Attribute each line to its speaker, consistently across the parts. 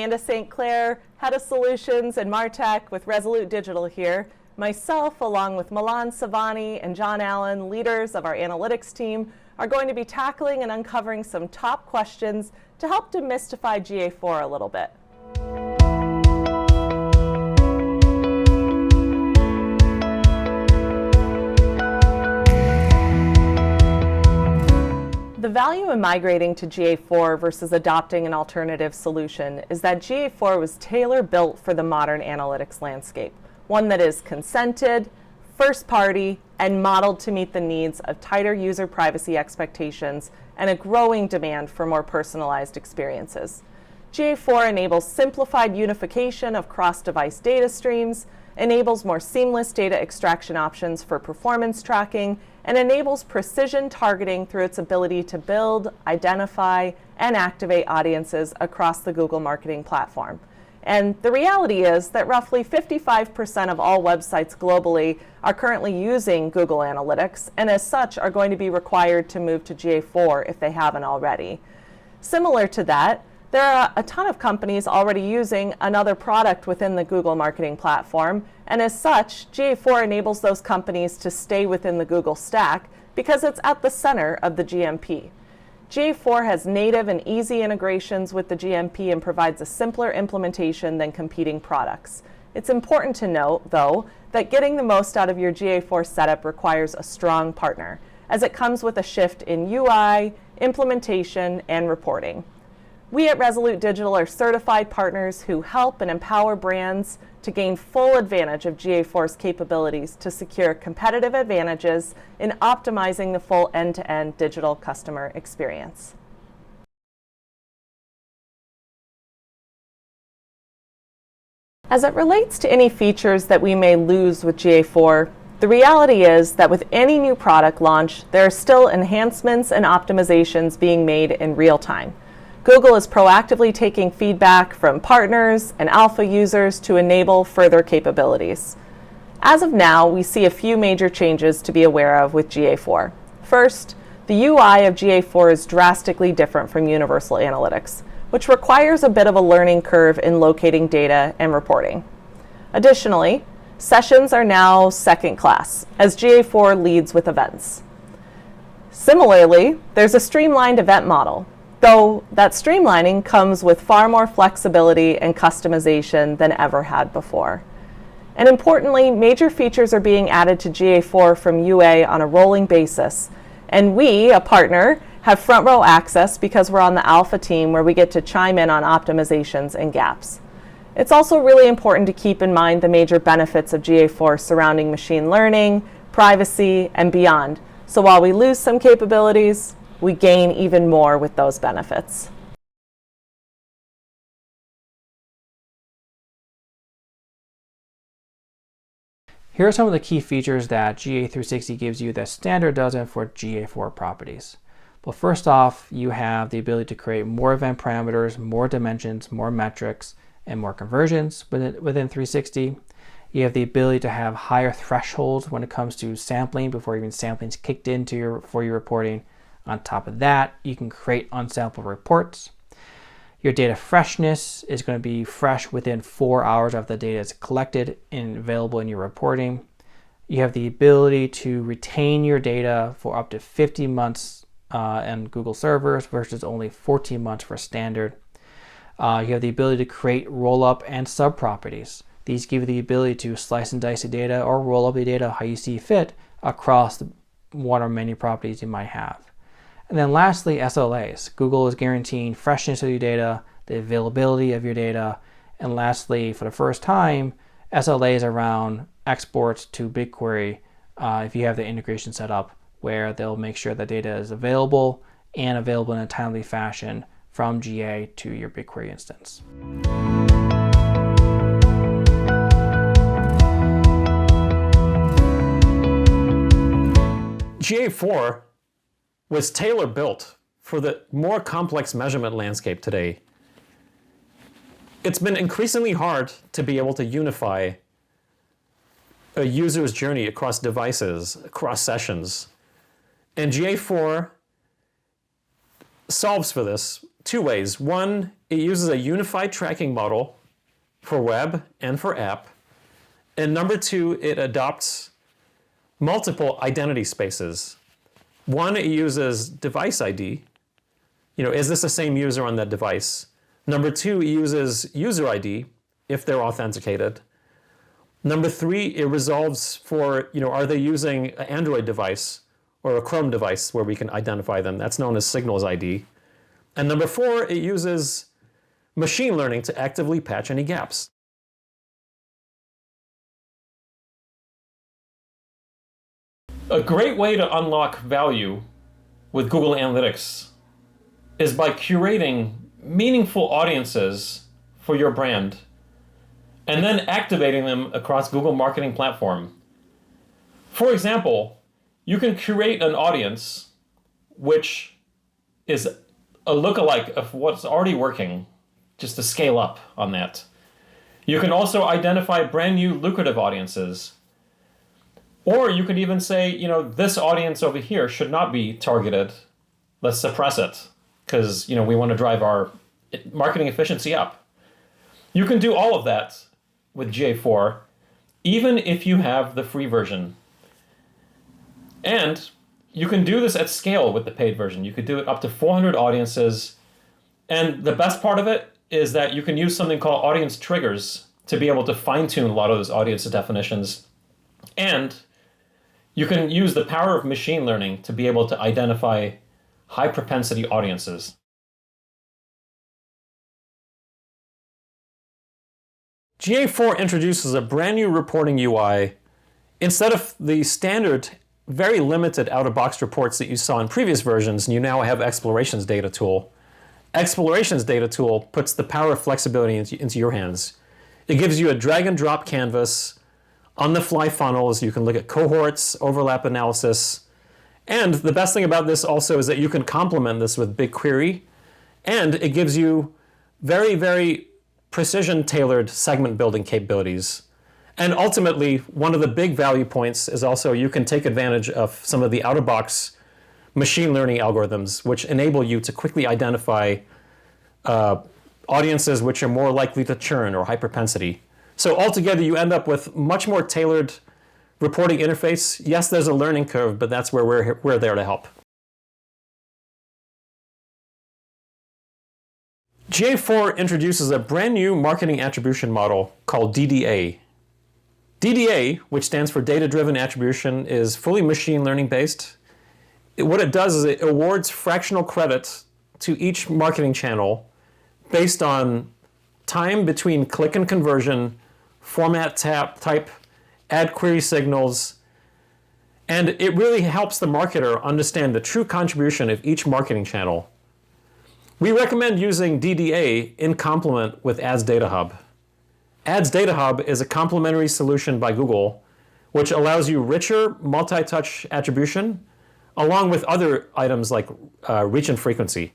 Speaker 1: Amanda St. Clair, Head of Solutions and MarTech with Resolute Digital here. Myself, along with Milan Savani and John Allen, leaders of our analytics team, are going to be tackling and uncovering some top questions to help demystify GA4 a little bit. The value in migrating to GA4 versus adopting an alternative solution is that GA4 was tailor-built for the modern analytics landscape, one that is consented, first-party, and modeled to meet the needs of tighter user privacy expectations and a growing demand for more personalized experiences. GA4 enables simplified unification of cross-device data streams, enables more seamless data extraction options for performance tracking, and enables precision targeting through its ability to build, identify, and activate audiences across the Google marketing platform. And the reality is that roughly 55% of all websites globally are currently using Google Analytics, and as such are going to be required to move to GA4 if they haven't already. Similar to that, there are a ton of companies already using another product within the Google marketing platform, and as such, GA4 enables those companies to stay within the Google stack because it's at the center of the GMP. GA4 has native and easy integrations with the GMP and provides a simpler implementation than competing products. It's important to note, though, that getting the most out of your GA4 setup requires a strong partner, as it comes with a shift in UI, implementation, and reporting. We at Resolute Digital are certified partners who help and empower brands to gain full advantage of GA4's capabilities to secure competitive advantages in optimizing the full end-to-end digital customer experience. As it relates to any features that we may lose with GA4, the reality is that with any new product launch, there are still enhancements and optimizations being made in real time. Google is proactively taking feedback from partners and alpha users to enable further capabilities. As of now, we see a few major changes to be aware of with GA4. First, the UI of GA4 is drastically different from Universal Analytics, which requires a bit of a learning curve in locating data and reporting. Additionally, sessions are now second class, as GA4 leads with events. Similarly, there's a streamlined event model, though that streamlining comes with far more flexibility and customization than ever had before. And importantly, major features are being added to GA4 from UA on a rolling basis, and we, a partner, have front row access because we're on the alpha team where we get to chime in on optimizations and gaps. It's also really important to keep in mind the major benefits of GA4 surrounding machine learning, privacy, and beyond. So while we lose some capabilities, we gain even more with those benefits.
Speaker 2: Here are some of the key features that GA360 gives you that Standard doesn't for GA4 properties. Well, first off, you have the ability to create more event parameters, more dimensions, more metrics, and more conversions within 360. You have the ability to have higher thresholds when it comes to sampling before even sampling is kicked into for your reporting. On top of that, you can create unsampled reports. Your data freshness is going to be fresh within 4 hours after the data is collected and available in your reporting. You have the ability to retain your data for up to 50 months on Google servers versus only 14 months for Standard. You have the ability to create roll-up and sub-properties. These give you the ability to slice and dice the data or roll up the data how you see fit across one or many properties you might have. And then lastly, SLAs. Google is guaranteeing freshness of your data, the availability of your data, and lastly, for the first time, SLAs around exports to BigQuery if you have the integration set up, where they'll make sure that data is available and available in a timely fashion from GA to your BigQuery instance.
Speaker 3: GA4 was tailor-built for the more complex measurement landscape today. It's been increasingly hard to be able to unify a user's journey across devices, across sessions. And GA4 solves for this two ways. One, it uses a unified tracking model for web and for app. And number two, it adopts multiple identity spaces. One, it uses device ID. Is this the same user on that device? Number two, it uses user ID if they're authenticated. Number three, it resolves for, are they using an Android device or a Chrome device where we can identify them? That's known as Signals ID. And number four, it uses machine learning to actively patch any gaps. A great way to unlock value with Google Analytics is by curating meaningful audiences for your brand and then activating them across Google Marketing Platform. For example, you can curate an audience which is a lookalike of what's already working, just to scale up on that. You can also identify brand new lucrative audiences. Or you could even say, this audience over here should not be targeted. Let's suppress it because, we want to drive our marketing efficiency up. You can do all of that with GA4, even if you have the free version. And you can do this at scale with the paid version. You could do it up to 400 audiences. And the best part of it is that you can use something called audience triggers to be able to fine-tune a lot of those audience definitions. And you can use the power of machine learning to be able to identify high-propensity audiences. GA4 introduces a brand new reporting UI. Instead of the standard, very limited out-of-box reports that you saw in previous versions, you now have Explorations Data Tool. Explorations Data Tool puts the power of flexibility into your hands. It gives you a drag-and-drop canvas, on-the-fly funnels. You can look at cohorts, overlap analysis. And the best thing about this also is that you can complement this with BigQuery. And it gives you very, very precision-tailored segment building capabilities. And ultimately, one of the big value points is also you can take advantage of some of the out-of-box machine learning algorithms, which enable you to quickly identify audiences which are more likely to churn or high propensity. So altogether, you end up with much more tailored reporting interface. Yes, there's a learning curve, but that's where we're there to help. GA4 introduces a brand new marketing attribution model called DDA. DDA, which stands for Data-Driven Attribution, is fully machine learning based. What it does is it awards fractional credit to each marketing channel based on time between click and conversion, format type, ad query signals, and it really helps the marketer understand the true contribution of each marketing channel. We recommend using DDA in complement with Ads Data Hub. Ads Data Hub is a complementary solution by Google, which allows you richer multi-touch attribution, along with other items like reach and frequency.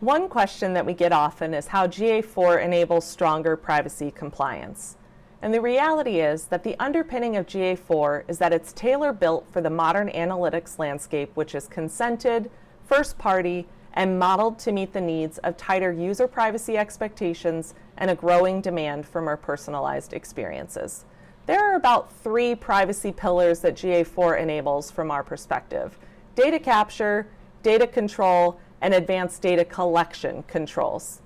Speaker 1: One question that we get often is how GA4 enables stronger privacy compliance. And the reality is that the underpinning of GA4 is that it's tailor-built for the modern analytics landscape, which is consented, first-party, and modeled to meet the needs of tighter user privacy expectations and a growing demand for more personalized experiences. There are about 3 privacy pillars that GA4 enables from our perspective: data capture, data control, and advanced data collection controls.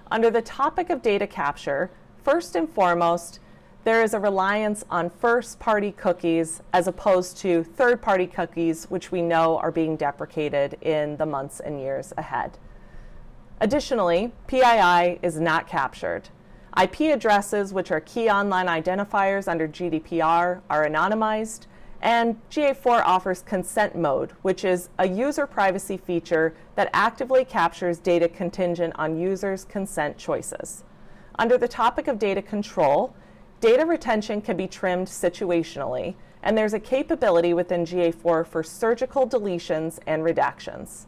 Speaker 1: Under the topic of data capture, first and foremost, there is a reliance on first-party cookies as opposed to third-party cookies, which we know are being deprecated in the months and years ahead. Additionally, PII is not captured. IP addresses, which are key online identifiers under GDPR, are anonymized, and GA4 offers consent mode, which is a user privacy feature that actively captures data contingent on users' consent choices. Under the topic of data control, data retention can be trimmed situationally, and there's a capability within GA4 for surgical deletions and redactions.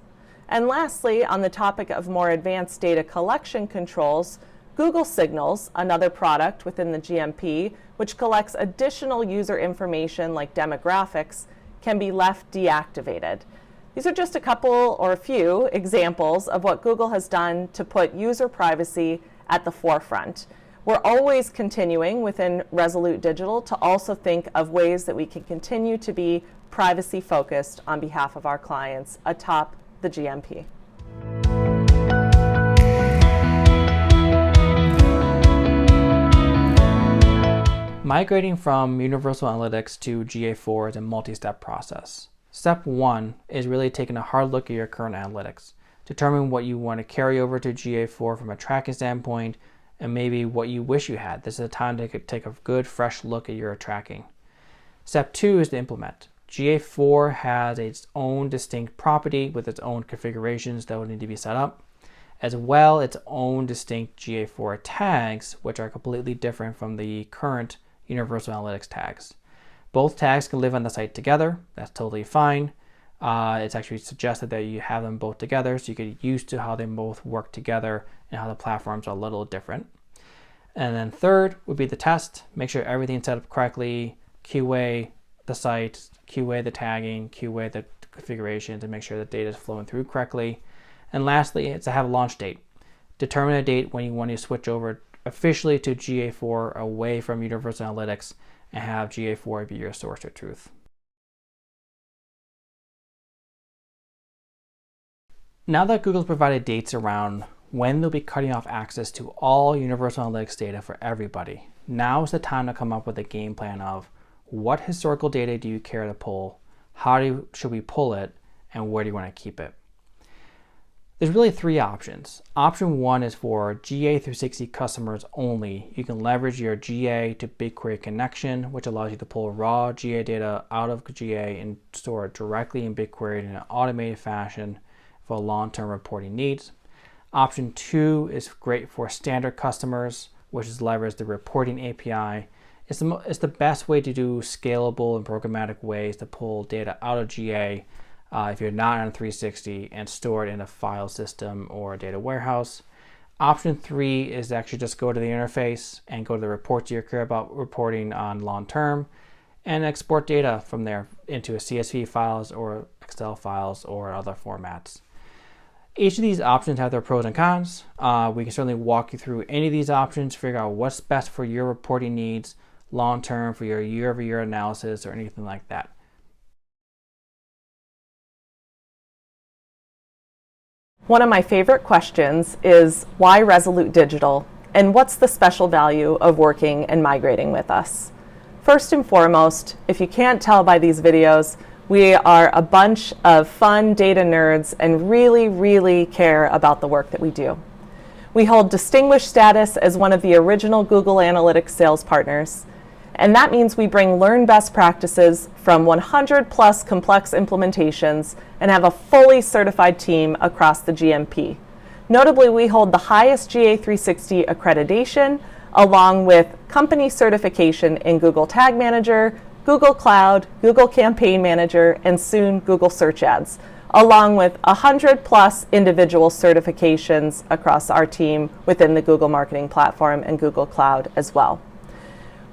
Speaker 1: And lastly, on the topic of more advanced data collection controls, Google Signals, another product within the GMP, which collects additional user information like demographics, can be left deactivated. These are just a couple or a few examples of what Google has done to put user privacy at the forefront. We're always continuing within Resolute Digital to also think of ways that we can continue to be privacy focused on behalf of our clients atop the GMP.
Speaker 2: Migrating from Universal Analytics to GA4 is a multi-step process. Step 1 is really taking a hard look at your current analytics, determine what you want to carry over to GA4 from a tracking standpoint, and maybe what you wish you had. This is a time to take a good, fresh look at your tracking. Step 2 is to implement. GA4 has its own distinct property with its own configurations that will need to be set up, as well its own distinct GA4 tags, which are completely different from the current Universal Analytics tags. Both tags can live on the site together. That's totally fine. It's actually suggested that you have them both together so you get used to how they both work together and how the platforms are a little different. And then third would be the test. Make sure everything's set up correctly, QA the site, QA the tagging, QA the configuration to make sure the data is flowing through correctly. And lastly, it's to have a launch date. Determine a date when you want to switch over officially to GA4 away from Universal Analytics and have GA4 be your source of truth. Now that Google's provided dates around when they'll be cutting off access to all Universal Analytics data for everybody, now is the time to come up with a game plan of what historical data do you care to pull, should we pull it, and where do you want to keep it? There's really three options. Option 1 is for GA360 customers only. You can leverage your GA to BigQuery connection, which allows you to pull raw GA data out of GA and store it directly in BigQuery in an automated fashion for long-term reporting needs. Option 2 is great for standard customers, which is leverage the reporting API. It's the best way to do scalable and programmatic ways to pull data out of GA if you're not on 360 and store it in a file system or a data warehouse. Option 3 is to actually just go to the interface and go to the reports you care about reporting on long term and export data from there into a CSV files or Excel files or other formats. Each of these options have their pros and cons. We can certainly walk you through any of these options, figure out what's best for your reporting needs long term for your year-over-year analysis or anything like that.
Speaker 1: One of my favorite questions is why Resolute Digital and what's the special value of working and migrating with us? First and foremost, if you can't tell by these videos, we are a bunch of fun data nerds and really care about the work that we do. We hold distinguished status as one of the original Google Analytics sales partners, and that means we bring learn best practices from 100 plus complex implementations and have a fully certified team across the GMP. Notably, we hold the highest GA360 accreditation along with company certification in Google Tag Manager, Google Cloud, Google Campaign Manager, and soon Google Search Ads, along with 100 plus individual certifications across our team within the Google Marketing Platform and Google Cloud as well.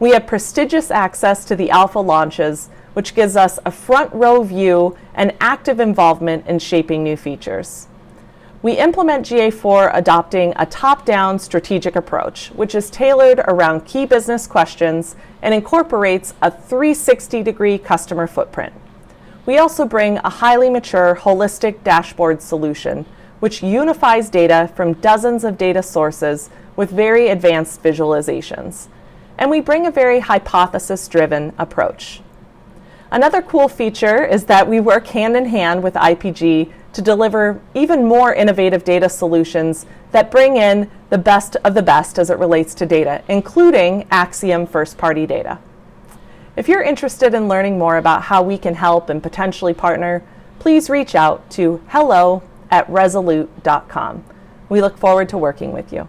Speaker 1: We have prestigious access to the alpha launches, which gives us a front row view and active involvement in shaping new features. We implement GA4 adopting a top-down strategic approach, which is tailored around key business questions and incorporates a 360-degree customer footprint. We also bring a highly mature, holistic dashboard solution, which unifies data from dozens of data sources with very advanced visualizations. And we bring a very hypothesis-driven approach. Another cool feature is that we work hand in hand with IPG to deliver even more innovative data solutions that bring in the best of the best as it relates to data, including Acxiom first-party data. If you're interested in learning more about how we can help and potentially partner, please reach out to hello@resolute.com. We look forward to working with you.